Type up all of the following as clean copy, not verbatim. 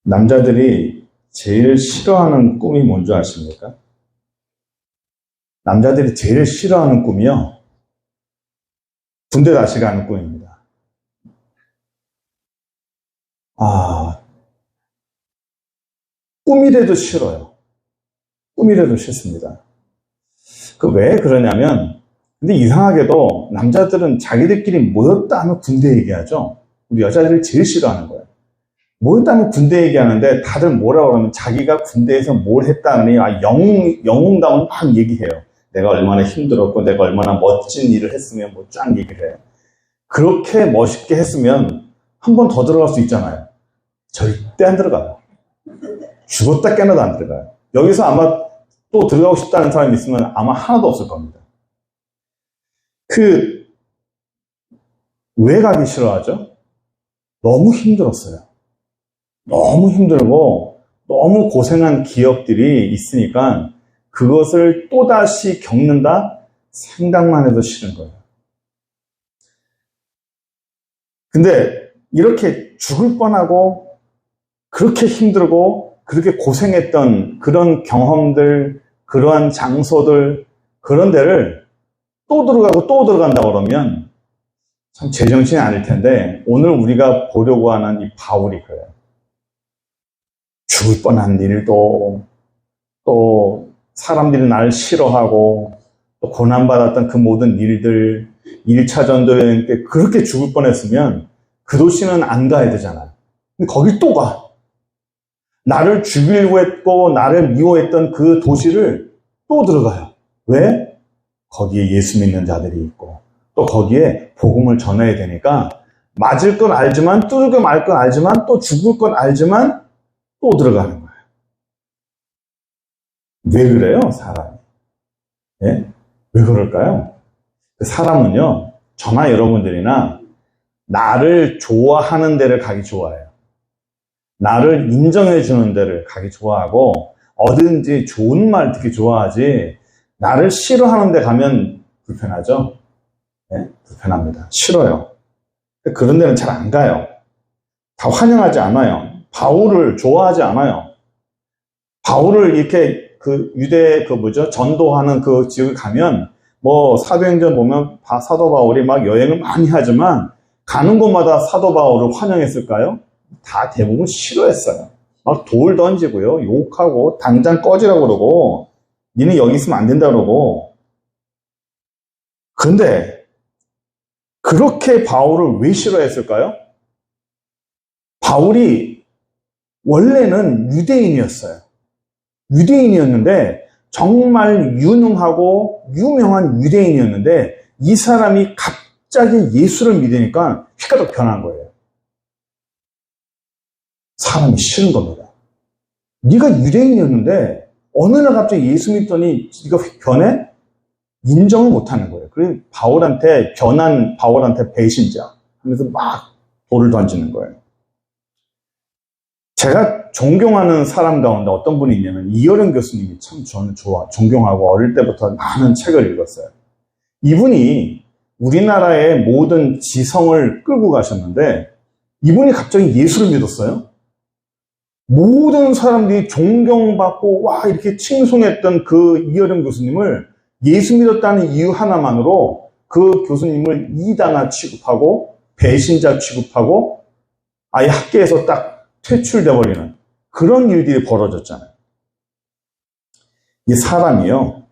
남자들이 제일 싫어하는 꿈이 뭔지 아십니까? 남자들이 제일 싫어하는 꿈이요, 군대 다시 가는 꿈입니다. 꿈이라도 싫어요. 꿈이라도 싫습니다. 왜 그러냐면, 근데 이상하게도 남자들은 자기들끼리 모였다 하면 군대 얘기하죠. 우리 여자들이 제일 싫어하는 거예요. 모였다 하면 군대 얘기하는데 다들 뭐라 그러면 자기가 군대에서 뭘 했다니 영웅담을 막 얘기해요. 내가 얼마나 힘들었고 내가 얼마나 멋진 일을 했으면 뭐 쫙 얘기를 해요. 그렇게 멋있게 했으면 한 번 더 들어갈 수 있잖아요. 절대 안 들어가요. 죽었다 깨어나도 안 들어가요. 여기서 아마 또 들어가고 싶다는 사람이 있으면 아마 하나도 없을 겁니다. 왜 가기 싫어하죠? 너무 힘들었어요. 너무 힘들고 너무 고생한 기억들이 있으니까 그것을 또다시 겪는다? 생각만 해도 싫은 거예요. 근데 이렇게 죽을 뻔하고 그렇게 힘들고 그렇게 고생했던 그런 경험들, 그러한 장소들, 그런 데를 또 들어가고 또 들어간다고 그러면 참 제정신이 아닐 텐데, 오늘 우리가 보려고 하는 이 바울이 그래요. 죽을 뻔한 일도, 또 사람들이 나를 싫어하고 또 고난받았던 그 모든 일들, 1차 전도여행 때 그렇게 죽을 뻔했으면 그 도시는 안 가야 되잖아요. 근데 거길 또 가. 나를 죽이려고 했고 나를 미워했던 그 도시를 또 들어가요. 왜? 거기에 예수 믿는 자들이 있고 또 거기에 복음을 전해야 되니까, 맞을 건 알지만, 뚫고 말 건 알지만, 또 죽을 건 알지만 또 들어가는 거예요. 왜 그래요, 사람이? 예? 왜 그럴까요? 사람은요, 저나 여러분들이나 나를 좋아하는 데를 가기 좋아해요. 나를 인정해주는 데를 가기 좋아하고, 어딘지 좋은 말 듣기 좋아하지, 나를 싫어하는 데 가면 불편하죠? 네? 불편합니다. 싫어요. 그런 데는 잘 안 가요. 다 환영하지 않아요. 바울을 좋아하지 않아요. 바울을 이렇게 유대 전도하는 그 지역에 가면, 사도행전 보면 사도 바울이 막 여행을 많이 하지만 가는 곳마다 사도 바울을 환영했을까요? 다 대부분 싫어했어요. 막 돌 던지고요, 욕하고 당장 꺼지라고 그러고, 니는 여기 있으면 안 된다 그러고. 그런데 그렇게 바울을 왜 싫어했을까요? 바울이 원래는 유대인이었어요. 유대인이었는데, 정말 유능하고 유명한 유대인이었는데, 이 사람이 갑자기 예수를 믿으니까 휘가닥 변한 거예요. 사람이 싫은 겁니다. 네가 유대인이었는데 어느 날 갑자기 예수 믿더니 네가 변해? 인정을 못하는 거예요. 그래서 변한 바울한테 배신자 하면서 막 돌을 던지는 거예요. 제가 존경하는 사람 가운데 어떤 분이 있냐면, 이어령 교수님이 참 저는 존경하고 어릴 때부터 많은 책을 읽었어요. 이분이 우리나라의 모든 지성을 끌고 가셨는데, 이분이 갑자기 예수를 믿었어요. 모든 사람들이 존경받고 이렇게 칭송했던 그 이어령 교수님을 예수 믿었다는 이유 하나만으로 그 교수님을 이단아 취급하고 배신자 취급하고 아예 학계에서 딱 퇴출되어버리는 그런 일들이 벌어졌잖아요. 이 사람이요,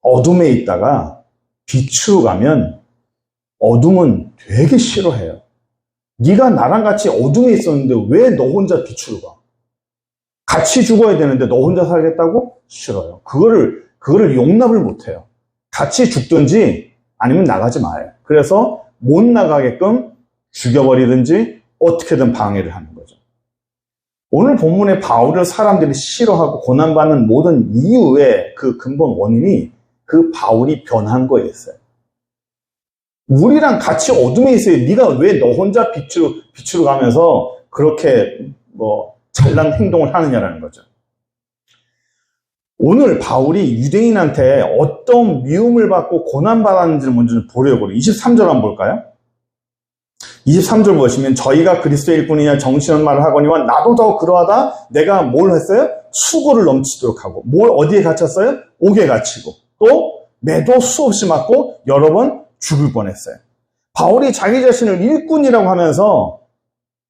어둠에 있다가 빛으로 가면 어둠은 되게 싫어해요. 네가 나랑 같이 어둠에 있었는데 왜 너 혼자 빛으로 가? 같이 죽어야 되는데 너 혼자 살겠다고? 싫어요. 그거를 용납을 못해요. 같이 죽든지 아니면 나가지 마요. 그래서 못 나가게끔 죽여버리든지 어떻게든 방해를 하는 거죠. 오늘 본문의 바울을 사람들이 싫어하고 고난받는 모든 이유의 그 근본 원인이 그 바울이 변한 거였어요. 우리랑 같이 어둠에 있어요. 네가 왜 너 혼자 빛으로 가면서 그렇게 찬란 행동을 하느냐라는 거죠. 오늘 바울이 유대인한테 어떤 미움을 받고 고난받았는지를 먼저 보려고 해요. 23절 한번 볼까요? 23절 보시면 저희가 그리스도의 일꾼이냐 정신은 말을 하거니와 나도 더 그러하다 내가 뭘 했어요? 수고를 넘치도록 하고 뭘 어디에 갇혔어요? 옥에 갇히고 또 매도 수없이 맞고 여러 번 죽을 뻔했어요. 바울이 자기 자신을 일꾼이라고 하면서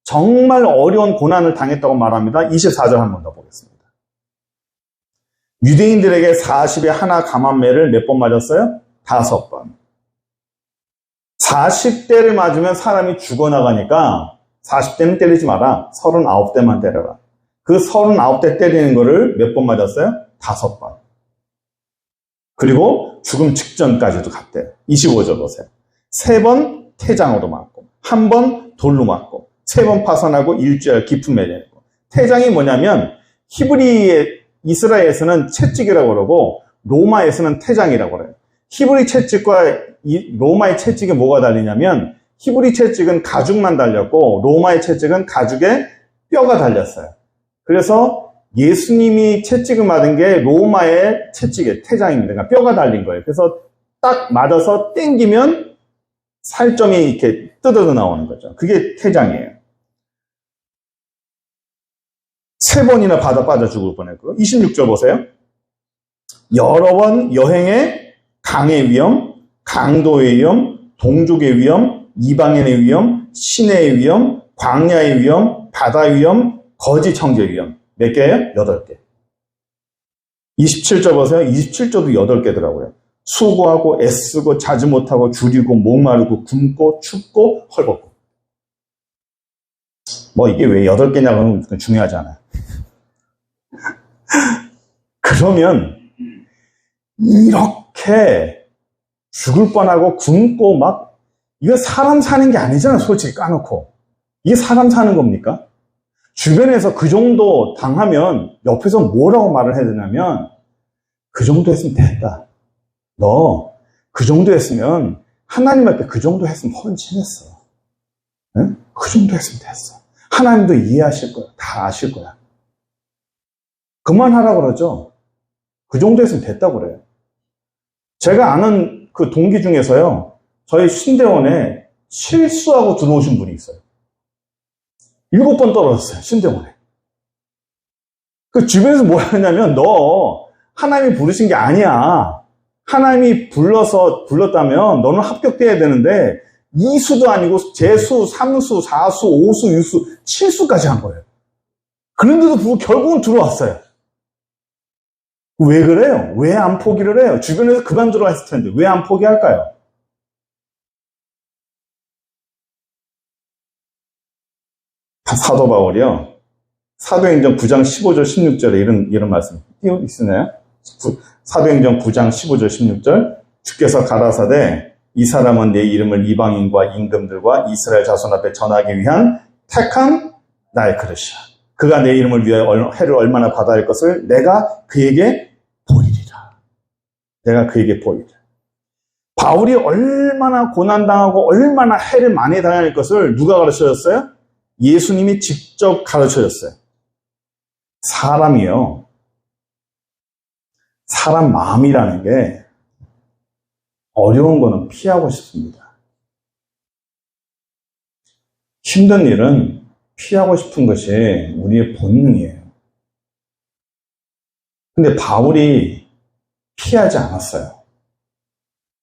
정말 어려운 고난을 당했다고 말합니다. 24절 한 번 더 보겠습니다. 유대인들에게 40에 하나 감한매를 몇 번 맞았어요? 5번. 40대를 맞으면 사람이 죽어나가니까 40대는 때리지 마라. 39대만 때려라. 그 39대 때리는 거를 몇 번 맞았어요? 5번. 그리고 죽음 직전까지도 갔대요. 25절 보세요. 3번 태장으로 맞고 1번 돌로 맞고 3번 파산하고 일주일 깊은 매려내고. 태장이 뭐냐면 이스라엘에서는 채찍이라고 그러고 로마에서는 태장이라고 그래요. 히브리 채찍과 로마의 채찍에 뭐가 달리냐면 히브리 채찍은 가죽만 달렸고 로마의 채찍은 가죽에 뼈가 달렸어요. 그래서 예수님이 채찍을 맞은 게 로마의 채찍에 태장입니다. 그러니까 뼈가 달린 거예요. 그래서 딱 맞아서 땡기면 살점이 이렇게 뜯어져 나오는 거죠. 그게 태장이에요. 3번이나 바다 빠져 죽을 뻔했고요. 26절 보세요. 여러 번 여행에 강의 위험, 강도의 위험, 동족의 위험, 이방인의 위험, 시내의 위험, 광야의 위험, 바다의 위험, 거짓 형제의 위험. 몇 개예요? 8개. 27절 보세요. 27절도 8개더라고요. 수고하고 애쓰고 자지 못하고 줄이고 목마르고 굶고 춥고 헐벗고. 뭐 이게 왜 8개냐고는 중요하지 않아요. 그러면 이렇게 죽을 뻔하고 굶고 막 이거 사람 사는 게 아니잖아요. 솔직히 까놓고. 이게 사람 사는 겁니까? 주변에서 그 정도 당하면 옆에서 뭐라고 말을 해야 되냐면 그 정도 했으면 됐다. 너 그 정도 했으면 하나님 앞에 그 정도 했으면 헌신했어. 응? 그 정도 했으면 됐어. 하나님도 이해하실 거야. 다 아실 거야. 그만하라고 그러죠. 그 정도 했으면 됐다고 그래요. 제가 아는 그 동기 중에서요. 저희 신대원에 실수하고 들어오신 분이 있어요. 7번 떨어졌어요. 신대원에. 그 주변에서 뭐라 하냐면 너 하나님이 부르신 게 아니야. 하나님이 불렀다면 너는 합격돼야 되는데 2수도 아니고 재수, 3수, 4수, 5수, 6수, 7수까지 한 거예요. 그런데도 불구하고 결국은 들어왔어요. 왜 그래요? 왜 안 포기를 해요? 주변에서 그만두라 했을 텐데 왜 안 포기할까요? 사도 바울이요. 사도행전 9장 15절 16절에 이런 말씀 띄워 있으나요? 사도행전 9장 15절 16절 주께서 가라사대 이 사람은 내 이름을 이방인과 임금들과 이스라엘 자손 앞에 전하기 위한 택한 나의 그릇이야. 그가 내 이름을 위하여 해를 얼마나 받아야 할 것을 내가 그에게 보이리라. 내가 그에게 보이리라. 바울이 얼마나 고난당하고 얼마나 해를 많이 당해야 할 것을 누가 가르쳐줬어요? 예수님이 직접 가르쳐줬어요. 사람이요. 사람 마음이라는 게 어려운 거는 피하고 싶습니다. 힘든 일은 피하고 싶은 것이 우리의 본능이에요. 근데 바울이 피하지 않았어요.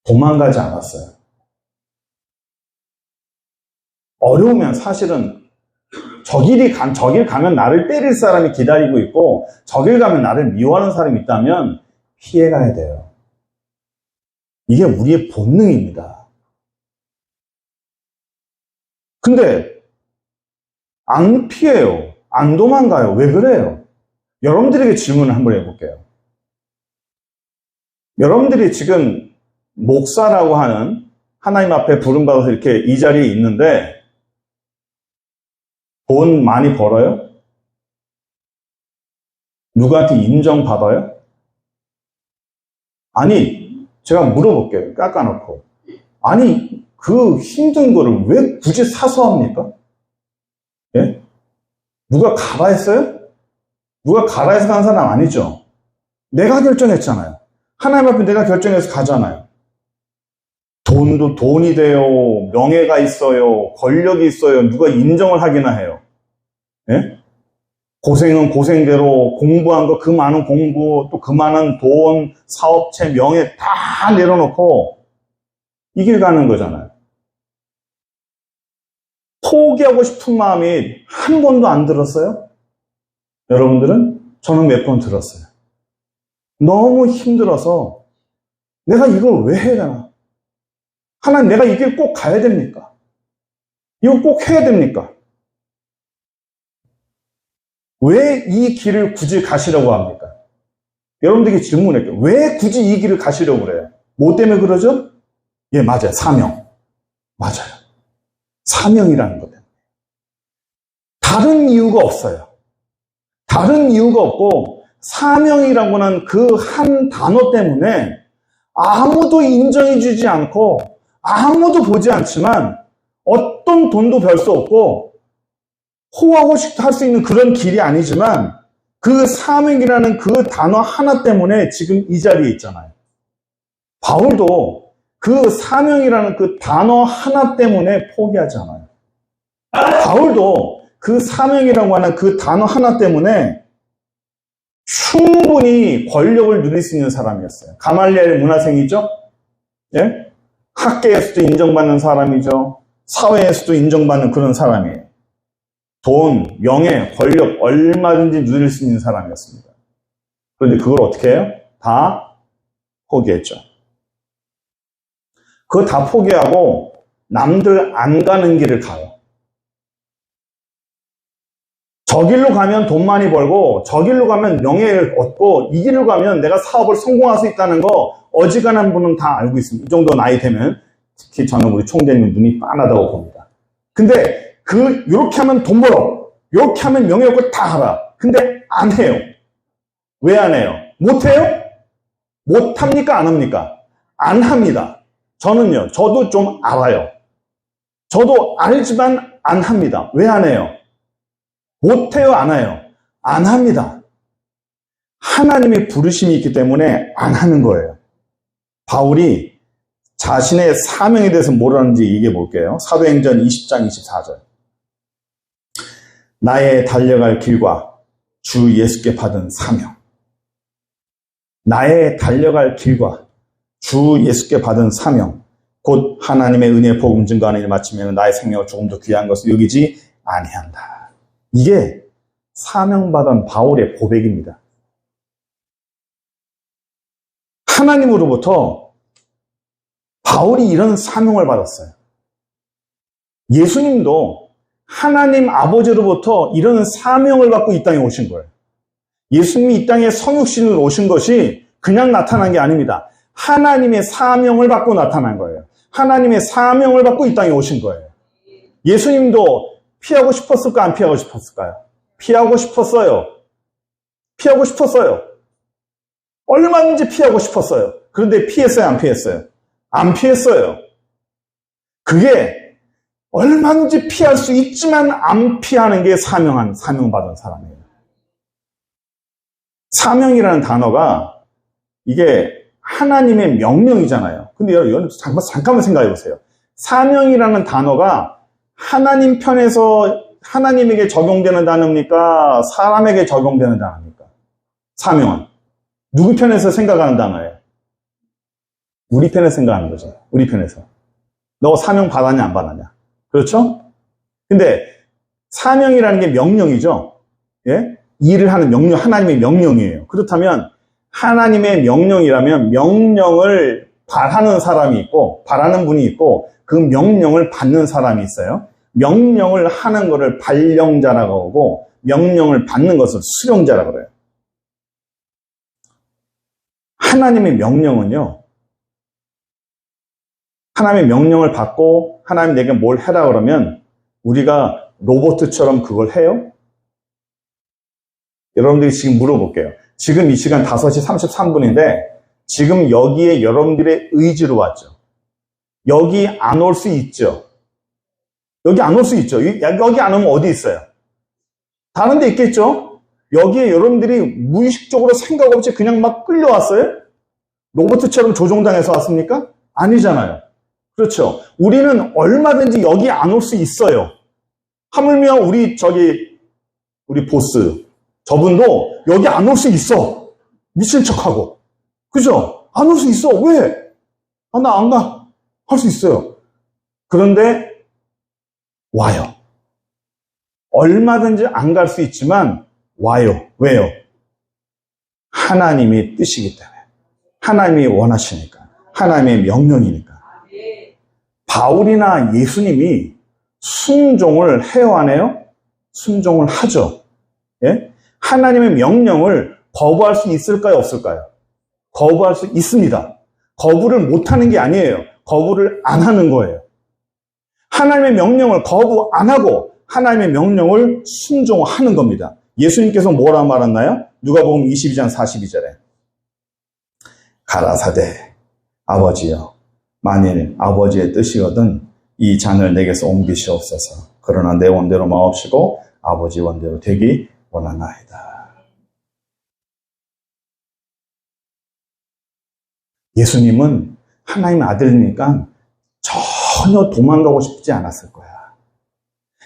도망가지 않았어요. 어려우면 사실은 저길 가면 나를 때릴 사람이 기다리고 있고 저길 가면 나를 미워하는 사람이 있다면 피해가야 돼요. 이게 우리의 본능입니다. 근데 안 피해요. 안 도망가요. 왜 그래요? 여러분들에게 질문을 한번 해볼게요. 여러분들이 지금 목사라고 하는 하나님 앞에 부름받아서 이렇게 이 자리에 있는데 돈 많이 벌어요? 누구한테 인정받아요? 아니, 제가 물어볼게요. 깎아놓고. 아니, 그 힘든 거를 왜 굳이 사서 합니까? 예? 누가 가라 했어요? 누가 가라 해서 간 사람 아니죠? 내가 결정했잖아요. 하나님 앞에 내가 결정해서 가잖아요. 돈이 돼요. 명예가 있어요. 권력이 있어요. 누가 인정을 하기나 해요. 예? 고생은 고생대로 공부한 거 그 많은 공부 또 그 많은 돈, 사업체, 명예 다 내려놓고 이 길 가는 거잖아요. 포기하고 싶은 마음이 한 번도 안 들었어요? 여러분들은? 저는 몇 번 들었어요. 너무 힘들어서 내가 이걸 왜 해야 되나? 하나님, 내가 이 길 꼭 가야 됩니까? 이거 꼭 해야 됩니까? 왜 이 길을 굳이 가시려고 합니까? 여러분들에게 질문할게요. 왜 굳이 이 길을 가시려고 그래요? 뭐 때문에 그러죠? 예, 맞아요. 사명. 맞아요. 사명이라는 거예요. 다른 이유가 없어요. 다른 이유가 없고 사명이라고는 그 한 단어 때문에 아무도 인정해주지 않고 아무도 보지 않지만 어떤 돈도 벌 수 없고 호화호식도 할 수 있는 그런 길이 아니지만 그 사명이라는 그 단어 하나 때문에 지금 이 자리에 있잖아요. 바울도 그 사명이라는 그 단어 하나 때문에 포기하지 않아요. 바울도 그 사명이라고 하는 그 단어 하나 때문에 충분히 권력을 누릴 수 있는 사람이었어요. 가말리엘 문화생이죠? 예? 학계에서도 인정받는 사람이죠. 사회에서도 인정받는 그런 사람이에요. 돈, 명예, 권력 얼마든지 누릴 수 있는 사람이었습니다. 그런데 그걸 어떻게 해요? 다 포기했죠. 그거 다 포기하고 남들 안 가는 길을 가요. 저 길로 가면 돈 많이 벌고 저 길로 가면 명예를 얻고 이 길로 가면 내가 사업을 성공할 수 있다는 거 어지간한 분은 다 알고 있습니다. 이 정도 나이 되면 특히 저는 우리 총재님 눈이 빤하다고 봅니다. 근데 요렇게 하면 돈 벌어. 요렇게 하면 명예 얻고 다 알아. 근데 안 해요. 왜 안 해요? 못 해요? 못 합니까? 안 합니까? 안 합니다. 저는요. 저도 좀 알아요. 저도 알지만 안 합니다. 왜 안 해요? 못 해요? 안 해요? 안 합니다. 하나님의 부르심이 있기 때문에 안 하는 거예요. 바울이 자신의 사명에 대해서 뭐라는지 얘기해 볼게요. 사도행전 20장 24절. 나의 달려갈 길과 주 예수께 받은 사명. 나의 달려갈 길과 주 예수께 받은 사명. 곧 하나님의 은혜 복음 증거하는 일 마치면 나의 생명을 조금 더 귀한 것을 여기지 아니한다. 이게 사명받은 바울의 고백입니다. 하나님으로부터 바울이 이런 사명을 받았어요. 예수님도 하나님 아버지로부터 이런 사명을 받고 이 땅에 오신 거예요. 예수님이 이 땅에 성육신으로 오신 것이 그냥 나타난 게 아닙니다. 하나님의 사명을 받고 나타난 거예요. 하나님의 사명을 받고 이 땅에 오신 거예요. 예수님도 피하고 싶었을까, 안 피하고 싶었을까요? 피하고 싶었어요. 피하고 싶었어요. 얼마든지 피하고 싶었어요. 그런데 피했어요, 안 피했어요? 안 피했어요. 그게 얼마든지 피할 수 있지만 안 피하는 게 사명받은 사람이에요. 사명이라는 단어가 이게 하나님의 명령이잖아요. 근데 여러분 잠깐만 생각해 보세요. 사명이라는 단어가 하나님 편에서 하나님에게 적용되는 단어입니까? 사람에게 적용되는 단어입니까? 사명은 누구 편에서 생각하는 단어예요? 우리 편에서 생각하는 거죠. 우리 편에서. 너 사명 받았냐 안 받았냐? 그렇죠? 근데 사명이라는 게 명령이죠. 예? 일을 하는 명령, 하나님의 명령이에요. 그렇다면 하나님의 명령이라면 명령을 바라는 사람이 있고 바라는 분이 있고 그 명령을 받는 사람이 있어요. 명령을 하는 것을 발령자라고 하고 명령을 받는 것을 수령자라고 그래요. 하나님의 명령은요. 하나님의 명령을 받고 하나님 내게 뭘 해라 그러면 우리가 로봇처럼 그걸 해요? 여러분들이 지금 물어볼게요. 지금 이 시간 5시 33분인데 지금 여기에 여러분들의 의지로 왔죠. 여기 안 올 수 있죠. 여기 안 올 수 있죠. 여기 안 오면 어디 있어요? 다른 데 있겠죠? 여기에 여러분들이 무의식적으로 생각 없이 그냥 막 끌려왔어요? 로봇처럼 조종당해서 왔습니까? 아니잖아요. 그렇죠. 우리는 얼마든지 여기 안 올 수 있어요. 하물며 우리 보스, 저분도 여기 안 올 수 있어. 미친 척하고. 그죠? 안 올 수 있어. 왜? 나 안 가. 할 수 있어요. 그런데 와요. 얼마든지 안 갈 수 있지만 와요. 왜요? 하나님이 뜻이기 때문에. 하나님이 원하시니까. 하나님의 명령이니까. 바울이나 예수님이 순종을 해요, 안 해요? 순종을 하죠. 예? 하나님의 명령을 거부할 수 있을까요, 없을까요? 거부할 수 있습니다. 거부를 못하는 게 아니에요. 거부를 안 하는 거예요. 하나님의 명령을 거부 안 하고 하나님의 명령을 순종하는 겁니다. 예수님께서 뭐라 말았나요? 누가복음 22장 42절에 가라사대 아버지여 만일 아버지의 뜻이거든 이 잔을 내게서 옮기시옵소서. 그러나 내 원대로 마옵시고 아버지 원대로 되기 원하나이다. 예수님은 하나님의 아들이니까 전혀 도망가고 싶지 않았을 거야.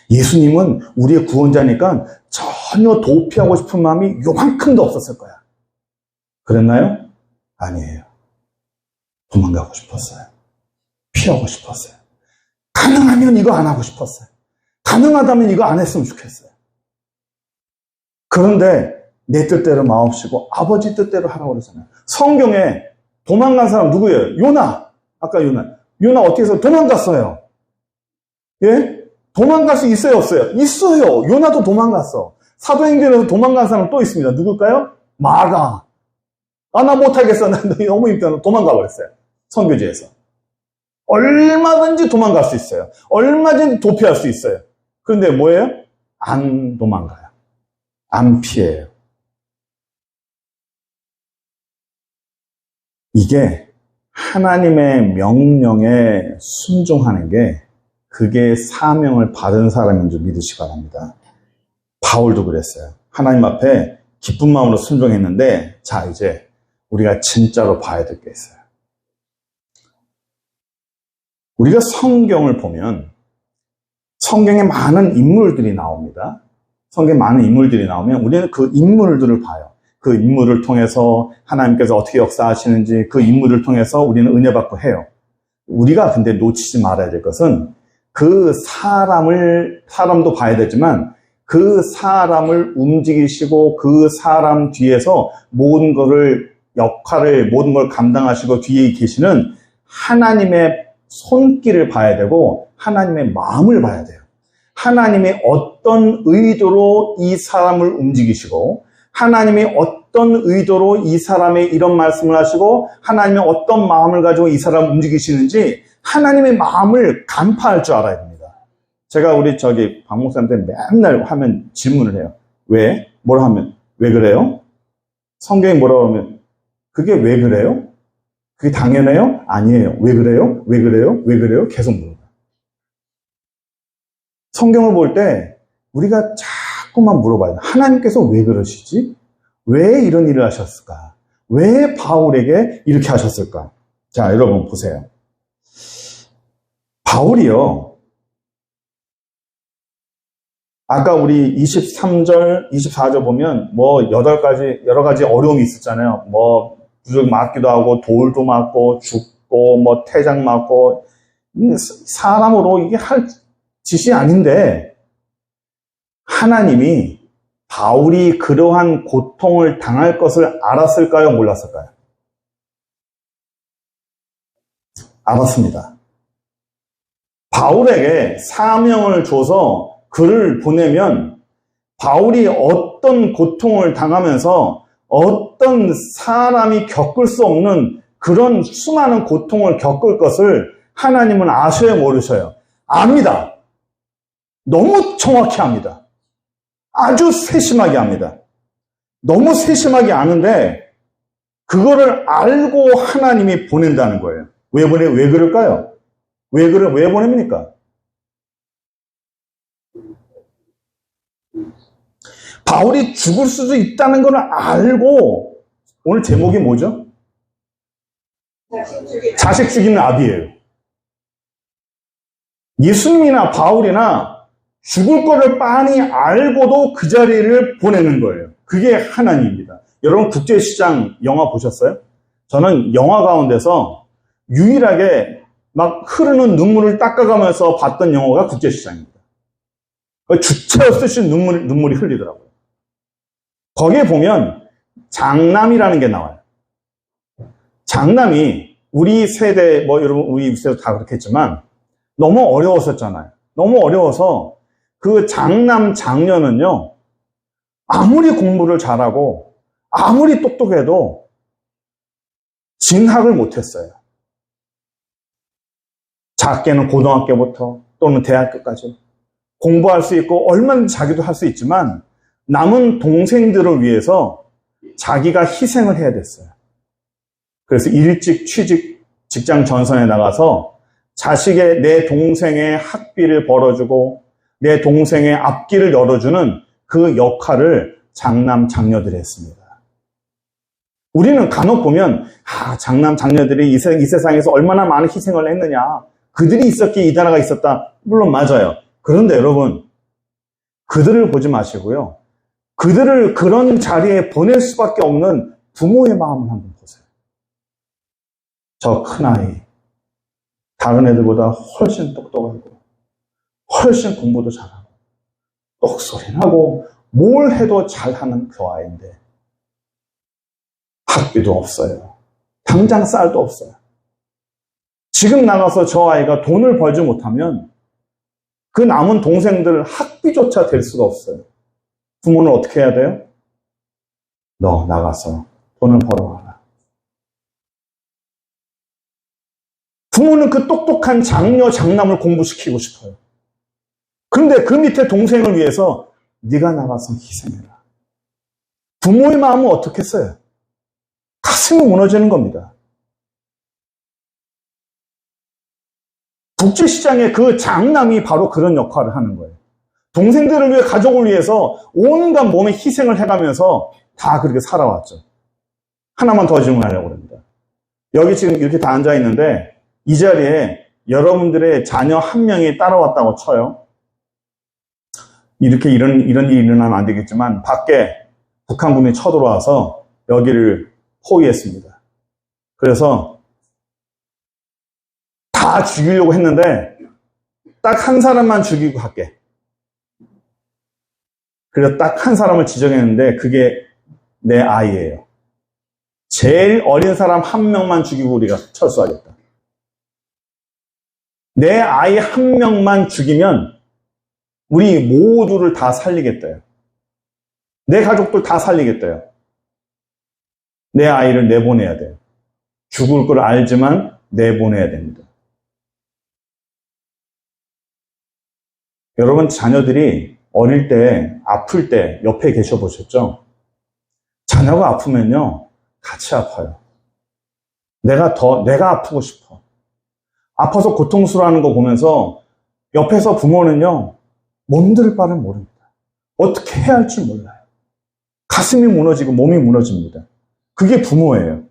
예수님은 우리의 구원자니까 전혀 도피하고 싶은 마음이 요만큼도 없었을 거야. 그랬나요? 아니에요. 도망가고 싶었어요. 피하고 싶었어요. 가능하면 이거 안 하고 싶었어요. 가능하다면 이거 안 했으면 좋겠어요. 그런데 내 뜻대로 마옵시고 아버지 뜻대로 하라고 그러잖아요. 성경에 도망간 사람 누구예요? 요나. 아까 요나 어떻게 해서 도망갔어요. 예? 도망갈 수 있어요, 없어요? 있어요. 요나도 도망갔어. 사도행전에서 도망간 사람 또 있습니다. 누굴까요? 마가. 나 못하겠어. 나 너무 힘들어. 도망가 버렸어요. 선교지에서. 얼마든지 도망갈 수 있어요. 얼마든지 도피할 수 있어요. 그런데 뭐예요? 안 도망가요. 안 피해요. 이게 하나님의 명령에 순종하는 게 그게 사명을 받은 사람인 줄 믿으시기 바랍니다. 바울도 그랬어요. 하나님 앞에 기쁜 마음으로 순종했는데 자 이제 우리가 진짜로 봐야 될 게 있어요. 우리가 성경을 보면 성경에 많은 인물들이 나옵니다. 성경에 많은 인물들이 나오면 우리는 그 인물들을 봐요. 그 인물을 통해서 하나님께서 어떻게 역사하시는지 그 인물을 통해서 우리는 은혜 받고 해요. 우리가 근데 놓치지 말아야 될 것은 그 사람도 봐야 되지만 그 사람을 움직이시고 그 사람 뒤에서 모든 걸 감당하시고 뒤에 계시는 하나님의 손길을 봐야 되고 하나님의 마음을 봐야 돼요. 하나님의 어떤 의도로 이 사람을 움직이시고 하나님이 어떤 의도로 이 사람의 이런 말씀을 하시고 하나님의 어떤 마음을 가지고 이 사람을 움직이시는지 하나님의 마음을 간파할 줄 알아야 됩니다. 제가 우리 박 목사님한테 맨날 하면 질문을 해요. 왜? 뭐라 하면 왜 그래요? 성경이 뭐라고 하면 그게 왜 그래요? 그게 당연해요? 아니에요. 왜 그래요? 왜 그래요? 왜 그래요? 계속 물어봐요. 성경을 볼 때 우리가 자꾸만 물어봐요. 하나님께서 왜 그러시지? 왜 이런 일을 하셨을까? 왜 바울에게 이렇게 하셨을까? 자, 여러분 보세요. 바울이요. 아까 우리 23절, 24절 보면 여러 가지 어려움이 있었잖아요. 부적 맞기도 하고 돌도 맞고 죽고 태장 맞고 사람으로 이게 할 짓이 아닌데 하나님이 바울이 그러한 고통을 당할 것을 알았을까요? 몰랐을까요? 알았습니다. 바울에게 사명을 줘서 글을 보내면 바울이 어떤 고통을 당하면서 어떤 사람이 겪을 수 없는 그런 수많은 고통을 겪을 것을 하나님은 아셔요, 모르셔요? 압니다. 너무 정확히 압니다. 아주 세심하게 압니다. 너무 세심하게 아는데 그거를 알고 하나님이 보낸다는 거예요. 왜 그럴까요? 왜 보냅니까? 바울이 죽을 수도 있다는 걸 알고 오늘 제목이 뭐죠? 자식 죽이는 아비예요. 예수님이나 바울이나 죽을 거를 빤히 알고도 그 자리를 보내는 거예요. 그게 하나님입니다. 여러분 국제시장 영화 보셨어요? 저는 영화 가운데서 유일하게 막 흐르는 눈물을 닦아가면서 봤던 영화가 국제시장입니다. 주체 없이 눈물이 흘리더라고요. 거기에 보면 장남이라는 게 나와요. 장남이 우리 세대, 여러분 우리 세대 다 그렇겠지만 너무 어려웠었잖아요. 너무 어려워서 그 장남 장녀는요, 아무리 공부를 잘하고 아무리 똑똑해도 진학을 못했어요. 작게는 고등학교부터 또는 대학교까지 공부할 수 있고 얼마든지 자기도 할 수 있지만 남은 동생들을 위해서 자기가 희생을 해야 됐어요. 그래서 일찍 취직, 직장 전선에 나가서 내 동생의 학비를 벌어주고 내 동생의 앞길을 열어주는 그 역할을 장남, 장녀들이 했습니다. 우리는 간혹 보면 장남, 장녀들이 이 세상에서 얼마나 많은 희생을 했느냐, 그들이 있었기에 이 나라가 있었다. 물론 맞아요. 그런데 여러분, 그들을 보지 마시고요, 그들을 그런 자리에 보낼 수밖에 없는 부모의 마음을 한번 보세요. 저 큰아이, 다른 애들보다 훨씬 똑똑하고 훨씬 공부도 잘하고 똑소리 나고 뭘 해도 잘하는 그 아이인데 학비도 없어요. 당장 쌀도 없어요. 지금 나가서 저 아이가 돈을 벌지 못하면 그 남은 동생들 학비조차 될 수가 없어요. 부모는 어떻게 해야 돼요? 너 나가서 돈을 벌어와라. 부모는 그 똑똑한 장녀, 장남을 공부시키고 싶어요. 그런데 그 밑에 동생을 위해서 네가 나가서 희생해라. 부모의 마음은 어떻겠어요? 가슴이 무너지는 겁니다. 국제시장의 그 장남이 바로 그런 역할을 하는 거예요. 동생들을 위해, 가족을 위해서 온갖 몸의 희생을 해가면서 다 그렇게 살아왔죠. 하나만 더 질문하려고 합니다. 여기 지금 이렇게 다 앉아있는데 이 자리에 여러분들의 자녀 한 명이 따라왔다고 쳐요. 이렇게 이런 일이 일어나면 안 되겠지만 밖에 북한군이 쳐들어와서 여기를 포위했습니다. 그래서 다 죽이려고 했는데 딱 한 사람만 죽이고 갈게. 그래서 딱 한 사람을 지정했는데 그게 내 아이예요. 제일 어린 사람 한 명만 죽이고 우리가 철수하겠다. 내 아이 한 명만 죽이면 우리 모두를 다 살리겠다요. 내 가족들 다 살리겠다요. 내 아이를 내보내야 돼요. 죽을 걸 알지만 내보내야 됩니다. 여러분 자녀들이 어릴 때, 아플 때 옆에 계셔 보셨죠? 자녀가 아프면요, 같이 아파요. 내가 아프고 싶어. 아파서 고통스러워하는 거 보면서 옆에서 부모는요, 몸둘 바를 모릅니다. 어떻게 해야 할지 몰라요. 가슴이 무너지고 몸이 무너집니다. 그게 부모예요.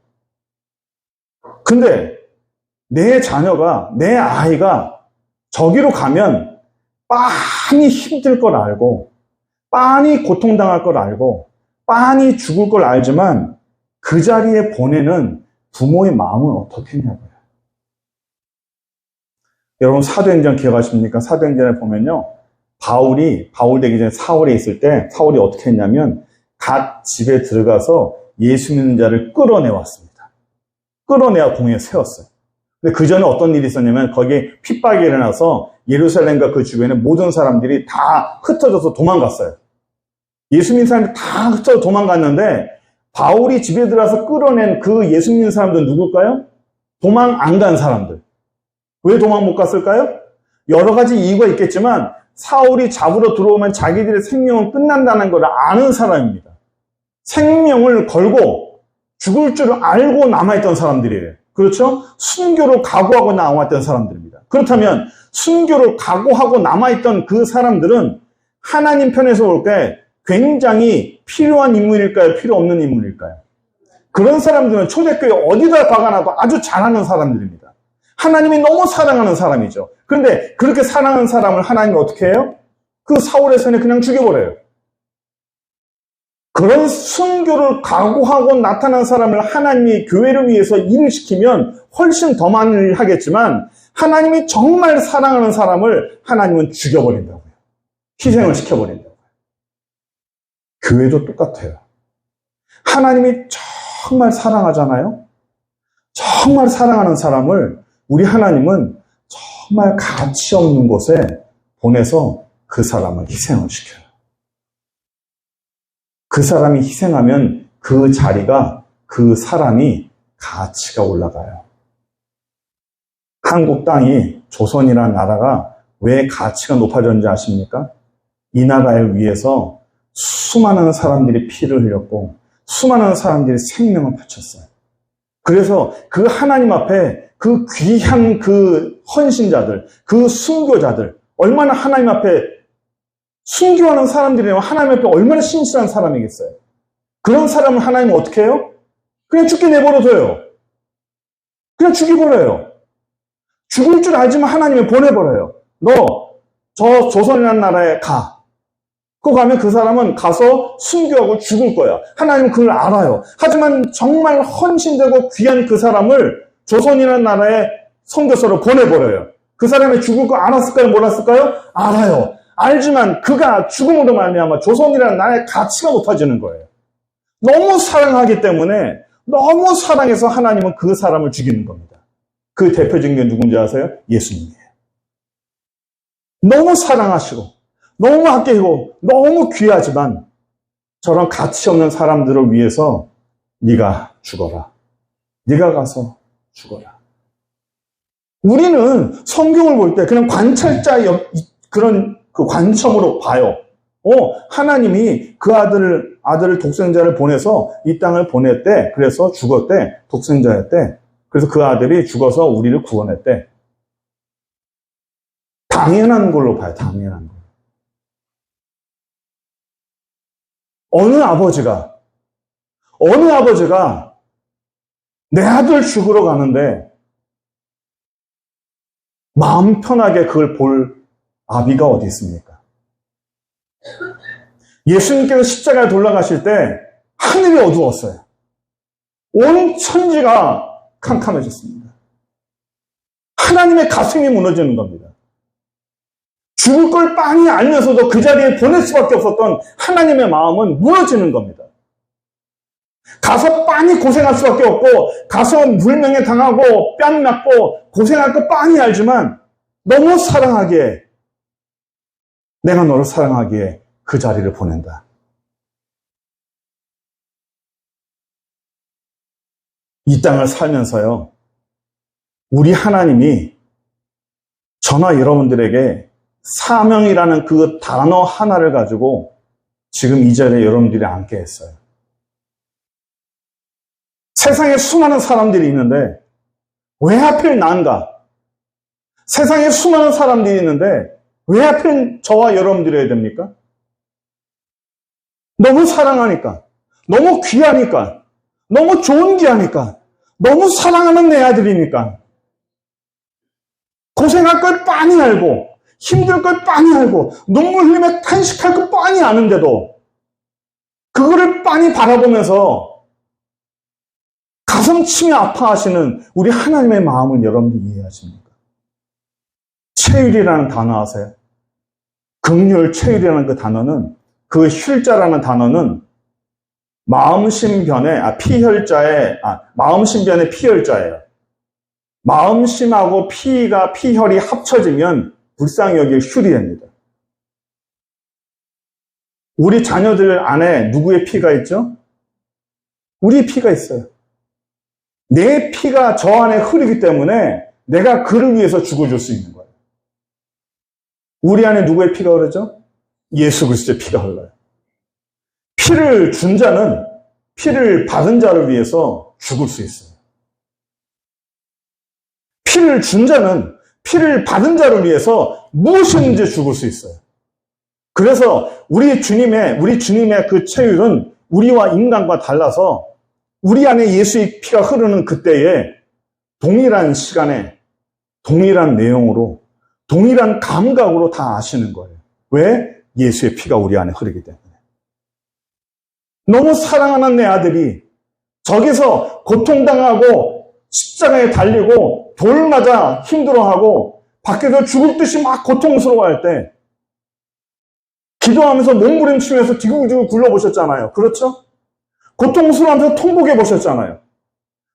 근데 내 자녀가, 내 아이가 저기로 가면 빤히 힘들 걸 알고, 빤히 고통당할 걸 알고, 빤히 죽을 걸 알지만 그 자리에 보내는 부모의 마음은 어떻겠냐고요. 여러분 사도행전 기억하십니까? 사도행전에 보면요, 바울 되기 전에 사울에 있을 때 사울이 어떻게 했냐면 각 집에 들어가서 예수 믿는 자를 끌어내왔습니다. 끌어내와 공에 세웠어요. 근데 그 전에 어떤 일이 있었냐면 거기에 핍박이 일어나서 예루살렘과 그 주변에 모든 사람들이 다 흩어져서 도망갔어요. 예수 믿는 사람들이 다 흩어져 도망갔는데 바울이 집에 들어가서 끌어낸 그 예수 믿는 사람들은 누굴까요? 도망 안 간 사람들. 왜 도망 못 갔을까요? 여러 가지 이유가 있겠지만 사울이 잡으러 들어오면 자기들의 생명은 끝난다는 걸 아는 사람입니다. 생명을 걸고 죽을 줄 알고 남아있던 사람들이에요. 그렇죠? 순교를 각오하고 남아있던 사람들입니다. 그렇다면 순교를 각오하고 남아있던 그 사람들은 하나님 편에서 볼 때 굉장히 필요한 인물일까요? 필요 없는 인물일까요? 그런 사람들은 초대교회 어디다 박아놔도 아주 잘하는 사람들입니다. 하나님이 너무 사랑하는 사람이죠. 그런데 그렇게 사랑하는 사람을 하나님이 어떻게 해요? 그 사울의 손에 그냥 죽여버려요. 그런 순교를 각오하고 나타난 사람을 하나님이 교회를 위해서 일을 시키면 훨씬 더 많은 일을 하겠지만 하나님이 정말 사랑하는 사람을 하나님은 죽여버린다고요. 희생을 시켜버린다고요. 교회도 똑같아요. 하나님이 정말 사랑하잖아요. 정말 사랑하는 사람을 우리 하나님은 정말 가치 없는 곳에 보내서 그 사람을 희생을 시켜요. 그 사람이 희생하면 그 자리가, 그 사람이 가치가 올라가요. 한국 땅이, 조선이라는 나라가 왜 가치가 높아졌는지 아십니까? 이 나라를 위해서 수많은 사람들이 피를 흘렸고 수많은 사람들이 생명을 바쳤어요. 그래서 그 하나님 앞에 그 귀한 그 헌신자들, 그 순교자들, 얼마나 하나님 앞에 순교하는 사람들이라면 하나님 앞에 얼마나 신실한 사람이겠어요. 그런 사람을 하나님은 어떻게 해요? 그냥 죽게 내버려둬요. 그냥 죽여버려요. 죽을 줄 알지만 하나님이 보내버려요. 너 저 조선이라는 나라에 가. 그거 가면 그 사람은 가서 순교하고 죽을 거야. 하나님은 그걸 알아요. 하지만 정말 헌신되고 귀한 그 사람을 조선이라는 나라에 선교사로 보내버려요. 그 사람이 죽을 거 알았을까요? 몰랐을까요? 알아요. 알지만 그가 죽음으로 말미암아 조선이라는 나라의 가치가 높아지는 거예요. 너무 사랑하기 때문에 너무 사랑해서 하나님은 그 사람을 죽이는 겁니다. 그 대표적인 게 누군지 아세요? 예수님이에요. 너무 사랑하시고 너무 아끼고 너무 귀하지만 저런 가치 없는 사람들을 위해서 네가 죽어라. 네가 가서 죽어라. 우리는 성경을 볼 때 그냥 관찰자의 그런 그 관점으로 봐요. 하나님이 그 아들을 독생자를 보내서 이 땅을 보냈대. 그래서 죽었대. 독생자였대. 그래서 그 아들이 죽어서 우리를 구원했대. 당연한 걸로 봐요. 당연한 거. 어느 아버지가 내 아들 죽으러 가는데 마음 편하게 그걸 볼 아비가 어디 있습니까? 예수님께서 십자가에 돌아가실 때 하늘이 어두웠어요. 온 천지가 캄캄해졌습니다. 하나님의 가슴이 무너지는 겁니다. 죽을 걸 빤히 알면서도 그 자리에 보낼 수밖에 없었던 하나님의 마음은 무너지는 겁니다. 가서 빤히 고생할 수밖에 없고 가서 물명에 당하고 뺨 맞고 고생할 거 빤히 알지만 너무 사랑하기에 내가 너를 사랑하기에 그 자리를 보낸다. 이 땅을 살면서요, 우리 하나님이 저나 여러분들에게 사명이라는 그 단어 하나를 가지고 지금 이 자리에 여러분들이 앉게 했어요. 세상에 수많은 사람들이 있는데 왜 하필 난가? 세상에 수많은 사람들이 있는데 왜 하필 저와 여러분들이 해야 됩니까? 너무 사랑하니까, 너무 귀하니까, 너무 좋은 귀하니까, 너무 사랑하는 내 아들이니까 고생할 걸 빤히 알고 힘들 걸 빤히 알고 눈물 흘리며 탄식할 걸 빤히 아는데도 그거를 빤히 바라보면서 가슴 치며 아파하시는 우리 하나님의 마음을 여러분들 이해하십니까? 체휼이라는 단어 아세요? 긍휼, 체휼이라는 그 단어는, 그 휼자라는 단어는 마음심변의 피혈자예요. 마음심하고 피혈이 합쳐지면 불쌍히 여길 휼이 됩니다. 우리 자녀들 안에 누구의 피가 있죠? 우리의 피가 있어요. 내 피가 저 안에 흐르기 때문에 내가 그를 위해서 죽어줄 수 있는 거예요. 우리 안에 누구의 피가 흐르죠? 예수 그리스도의 피가 흘러요. 피를 준 자는 피를 받은 자를 위해서 죽을 수 있어요. 피를 준 자는 피를 받은 자를 위해서 무엇이든지 죽을 수 있어요. 그래서 우리 주님의 그 체휼은 우리와 인간과 달라서 우리 안에 예수의 피가 흐르는 그때에 동일한 시간에 동일한 내용으로, 동일한 감각으로 다 아시는 거예요. 왜? 예수의 피가 우리 안에 흐르기 때문에. 너무 사랑하는 내 아들이 저기서 고통당하고 십자가에 달리고 돌 맞아 힘들어하고 밖에서 죽을 듯이 막 고통스러워할 때 기도하면서 몸부림치면서 디구디구 굴러보셨잖아요. 그렇죠? 고통스러워하면서 통곡해 보셨잖아요.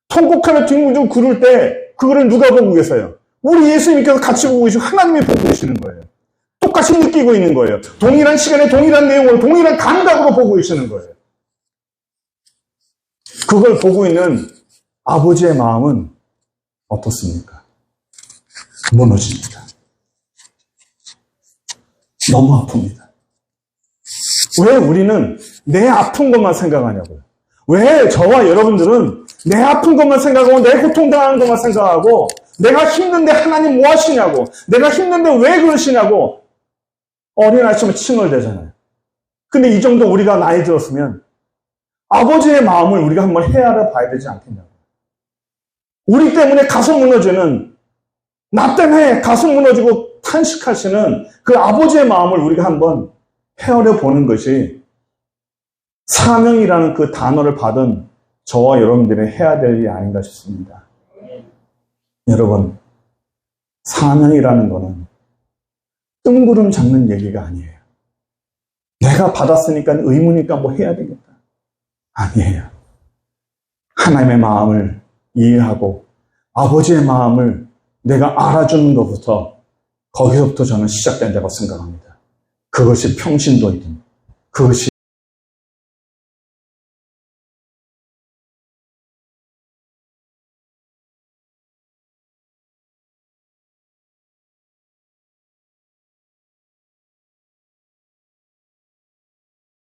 통곡하며 뒹굴뒹굴 구를 때 그거를 누가 보고 계세요? 우리 예수님께서 같이 보고 계시고 하나님이 보고 계시는 거예요. 똑같이 느끼고 있는 거예요. 동일한 시간에 동일한 내용을 동일한 감각으로 보고 계시는 거예요. 그걸 보고 있는 아버지의 마음은 어떻습니까? 무너집니다. 너무 아픕니다. 왜 우리는 내 아픈 것만 생각하냐고요? 왜 저와 여러분들은 내 아픈 것만 생각하고 내 고통당하는 것만 생각하고 내가 힘든데 하나님 뭐 하시냐고, 내가 힘든데 왜 그러시냐고 어린아이처럼 칭얼대잖아요. 근데 이 정도 우리가 나이 들었으면 아버지의 마음을 우리가 한번 헤아려 봐야 되지 않겠냐고. 우리 때문에 가슴 무너지는, 나 때문에 가슴 무너지고 탄식하시는 그 아버지의 마음을 우리가 한번 헤아려 보는 것이 사명이라는 그 단어를 받은 저와 여러분들이 해야 될 일이 아닌가 싶습니다. 여러분, 사명이라는 거는 뜬구름 잡는 얘기가 아니에요. 내가 받았으니까 의무니까 뭐 해야 되겠다. 아니에요. 하나님의 마음을 이해하고 아버지의 마음을 내가 알아주는 것부터, 거기서부터 저는 시작된다고 생각합니다. 그것이 평신도이든 그것이